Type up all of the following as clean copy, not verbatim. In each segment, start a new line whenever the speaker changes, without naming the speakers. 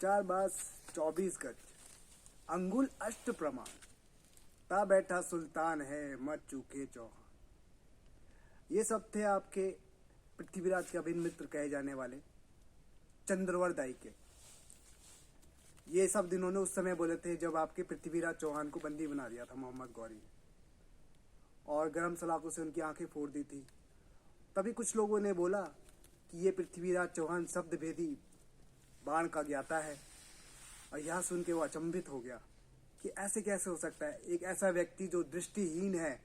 चार बास 24 गज, अंगुल अष्ट प्रमाण, ता बैठा सुल्तान है मत चूके चौहान। ये सब थे आपके पृथ्वीराज के अभिन्न मित्र कहे जाने वाले चंद्रवर दाई के। ये सब इन्होंने उस समय बोले थे जब आपके पृथ्वीराज चौहान को बंदी बना दिया था मोहम्मद गौरी ने, और गरम सलाखों से उनकी आंखें फोड़ दी थी। तभी कुछ लोगों ने बोला कि ये पृथ्वीराज चौहान शब्द भेदी बाण का ज्ञाता है, और यह सुन के वो अचंभित हो गया कि ऐसे कैसे हो सकता है, एक ऐसा व्यक्ति जो दृष्टिहीन है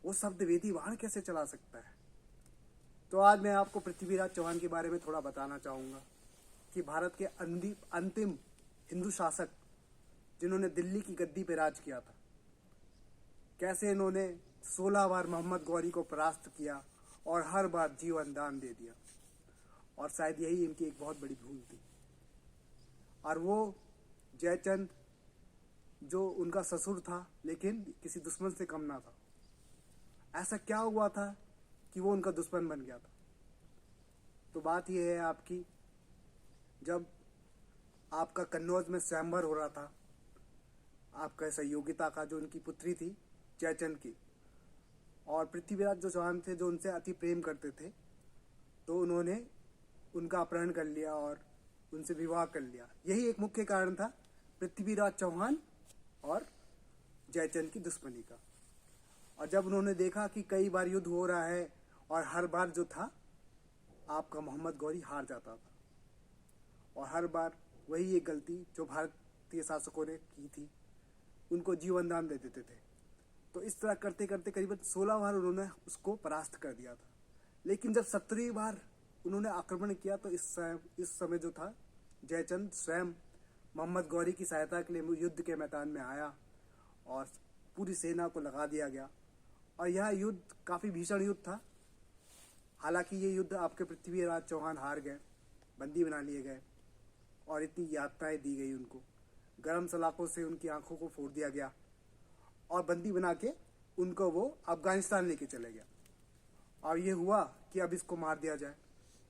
वो शब्द वेदी बाण कैसे चला सकता है। तो आज मैं आपको पृथ्वीराज चौहान के बारे में थोड़ा बताना चाहूँगा कि भारत के अंतिम हिंदू शासक जिन्होंने दिल्ली की गद्दी पर राज किया था, कैसे इन्होंने 16 बार मोहम्मद गौरी को परास्त किया और हर बार जीवन दान दे दिया। और शायद यही इनकी एक बहुत बड़ी भूल थी। और वो जयचंद जो उनका ससुर था लेकिन किसी दुश्मन से कम ना था। ऐसा क्या हुआ था कि वो उनका दुश्मन बन गया था? तो बात यह है आपकी, जब आपका कन्नौज में स्वयंवर हो रहा था आपका सहयोगिता का, जो उनकी पुत्री थी जयचंद की, और पृथ्वीराज जो चौहान थे जो उनसे अति प्रेम करते थे, तो उन्होंने उनका अपहरण कर लिया और उनसे विवाह कर लिया। यही एक मुख्य कारण था पृथ्वीराज चौहान और जयचंद की दुश्मनी का। और जब उन्होंने देखा कि कई बार युद्ध हो रहा है और हर बार जो था आपका मोहम्मद गौरी हार जाता था, और हर बार वही एक गलती जो भारतीय शासकों ने की थी, उनको जीवन दान दे देते थे। तो इस तरह करते करते करीबन 16 बार उन्होंने उसको परास्त कर दिया था। लेकिन जब 17वीं बार उन्होंने आक्रमण किया तो इस समय जो था जयचंद स्वयं मोहम्मद गौरी की सहायता के लिए युद्ध के मैदान में आया और पूरी सेना को लगा दिया गया। और यह युद्ध काफ़ी भीषण युद्ध था। हालांकि ये युद्ध आपके पृथ्वीराज चौहान हार गए, बंदी बना लिए गए और इतनी यातनाएं दी गई उनको, गरम सलाखों से उनकी आंखों को फोड़ दिया गया और बंदी बना के उनको वो अफगानिस्तान लेके चले गया। और ये हुआ कि अब इसको मार दिया जाए।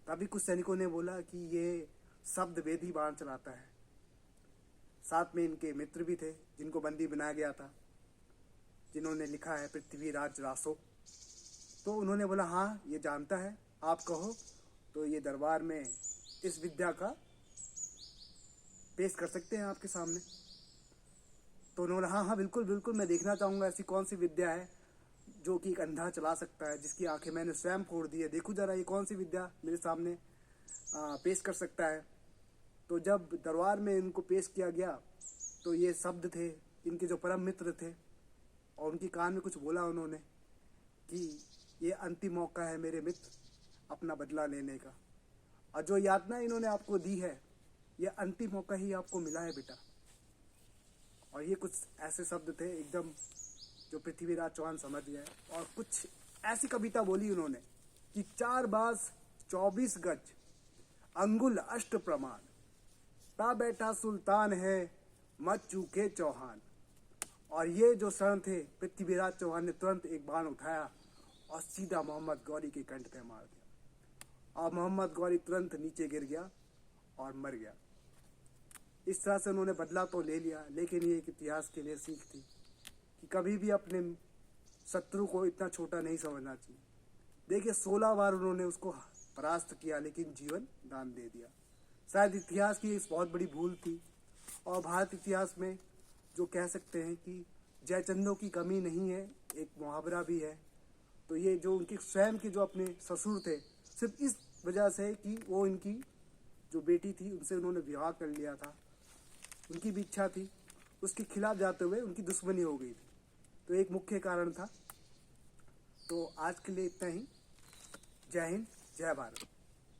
तभी कुछ सैनिकों ने बोला कि ये शब्द वेदी बाण चलाता है। साथ में इनके मित्र भी थे जिनको बंदी बनाया गया था, जिन्होंने लिखा है पृथ्वीराज रासो। तो उन्होंने बोला हाँ ये जानता है, आप कहो तो ये दरबार में इस विद्या का पेश कर सकते हैं आपके सामने। तो उन्होंने हाँ हाँ बिल्कुल बिल्कुल, मैं देखना चाहूँगा ऐसी कौन सी विद्या है जो कि एक अंधा चला सकता है, जिसकी आंखें मैंने स्वयं फोड़ दी है। देखो जरा ये कौन सी विद्या मेरे सामने पेश कर सकता है। तो जब दरबार में इनको पेश किया गया तो ये शब्द थे इनके जो परम मित्र थे, और उनकी कान में कुछ बोला उन्होंने कि ये अंतिम मौका है मेरे मित्र अपना बदला लेने का, और जो यातना इन्होंने आपको दी है ये अंतिम मौका ही आपको मिला है बेटा। और ये कुछ ऐसे शब्द थे एकदम जो पृथ्वीराज चौहान समझ गए, और कुछ ऐसी कविता बोली उन्होंने कि 4 बास 24 गज, अंगुल अष्ट प्रमाण, ता बैठा सुल्तान है मत चूके चौहान। और ये जो शरण थे पृथ्वीराज चौहान ने तुरंत एक बाण उठाया और सीधा मोहम्मद गौरी के कंठ पे मार दिया, और मोहम्मद गौरी तुरंत नीचे गिर गया और मर गया। इस तरह से उन्होंने बदला तो ले लिया, लेकिन ये एक इतिहास के लिए सीख थी कि कभी भी अपने शत्रु को इतना छोटा नहीं समझना चाहिए। देखिए 16 बार उन्होंने उसको परास्त किया लेकिन जीवन दान दे दिया। शायद इतिहास की इस बहुत बड़ी भूल थी। और भारत इतिहास में जो कह सकते हैं कि जयचंदों की कमी नहीं है, एक मुहावरा भी है। तो ये जो उनके स्वयं के जो अपने ससुर थे, सिर्फ इस वजह से कि वो इनकी जो बेटी थी उनसे उन्होंने विवाह कर लिया था, उनकी भी इच्छा थी, उसके खिलाफ जाते हुए उनकी दुश्मनी हो गई थी। तो एक मुख्य कारण था। तो आज के लिए इतना ही। जय हिंद, जय भारत।